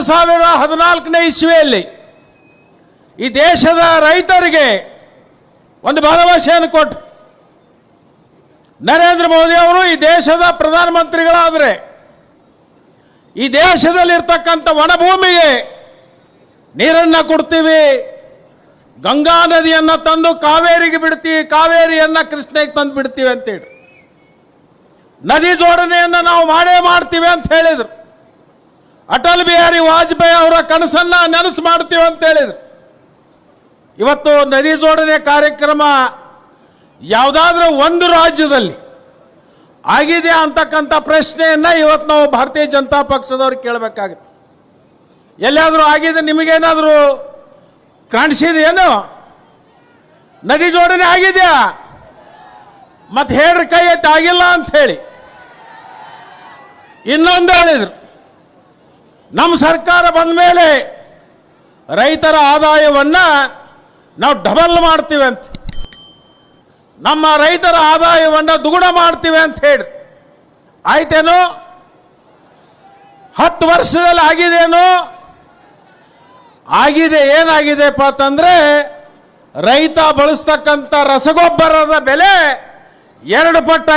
2014ನೇ ಇಸ್ವಿಯಲ್ಲಿ ಈ ದೇಶದ ರೈತರಿಗೆ ಒಂದು ಭರವಸೆಯನ್ನು ಕೊಟ್ಟು ನರೇಂದ್ರ ಮೋದಿ ಅವರು ಈ ದೇಶದ ಪ್ರಧಾನಮಂತ್ರಿಗಳಾದರೆ ಈ ದೇಶದಲ್ಲಿರ್ತಕ್ಕಂಥ ವನಭೂಮಿಗೆ ನೀರನ್ನು ಕೊಡ್ತೀವಿ, ಗಂಗಾ ನದಿಯನ್ನು ತಂದು ಕಾವೇರಿಗೆ ಬಿಡ್ತೀವಿ, ಕಾವೇರಿಯನ್ನು ಕೃಷ್ಣಗೆ ತಂದು ಬಿಡ್ತೀವಿ ಅಂತೇಳಿ ನದಿ ಜೋಡಣೆಯನ್ನು ನಾವು ಮಾಡೇ ಮಾಡ್ತೀವಿ ಅಂತ ಹೇಳಿದರು. ಅಟಲ್ ಬಿಹಾರಿ ವಾಜಪೇಯಿ ಅವರ ಕನಸನ್ನು ನನಸು ಮಾಡ್ತೀವಿ ಅಂತ ಹೇಳಿದರು. ಇವತ್ತು ನದಿ ಜೋಡಣೆ ಕಾರ್ಯಕ್ರಮ ಯಾವುದಾದ್ರೂ ಒಂದು ರಾಜ್ಯದಲ್ಲಿ ಆಗಿದೆ ಅಂತಕ್ಕಂಥ ಪ್ರಶ್ನೆಯನ್ನು ಇವತ್ತು ನಾವು ಭಾರತೀಯ ಜನತಾ ಪಕ್ಷದವ್ರಿಗೆ ಕೇಳಬೇಕಾಗುತ್ತೆ. ಎಲ್ಲಾದರೂ ಆಗಿದೆ? ನಿಮಗೇನಾದರೂ ಕಾಣಿಸಿದೆಯೇನು? ನದಿ ಜೋಡಣೆ ಆಗಿದೆಯಾ? ಮತ್ತೆ ಹೇಳ್ರಿ ಕೈ ಎತ್ತಿ ಆಗಿಲ್ಲ ಅಂತ ಹೇಳಿ. ಇನ್ನೊಂದು ಹೇಳಿದರು, ನಮ್ಮ ಸರ್ಕಾರ ಬಂದ ಮೇಲೆ ರೈತರ ಆದಾಯವನ್ನು ನಾವು ಡಬಲ್ ಮಾಡ್ತೀವಿ ಅಂತ, ನಮ್ಮ ರೈತರ ಆದಾಯವನ್ನು ದ್ವಿಗುಣ ಮಾಡ್ತೀವಿ ಅಂತ ಹೇಳಿ. ಆಯ್ತೇನೋ? 10 ವರ್ಷದಲ್ಲಿ ಆಗಿದೇನೋ? ಆಗಿದೆ. ಏನಾಗಿದೆಪ್ಪ ಅಂತಂದ್ರೆ ರೈತ ಬಳಸ್ತಕ್ಕಂಥ ರಸಗೊಬ್ಬರದ ಬೆಲೆ 2 ಪಟ್ಟಾಗಿ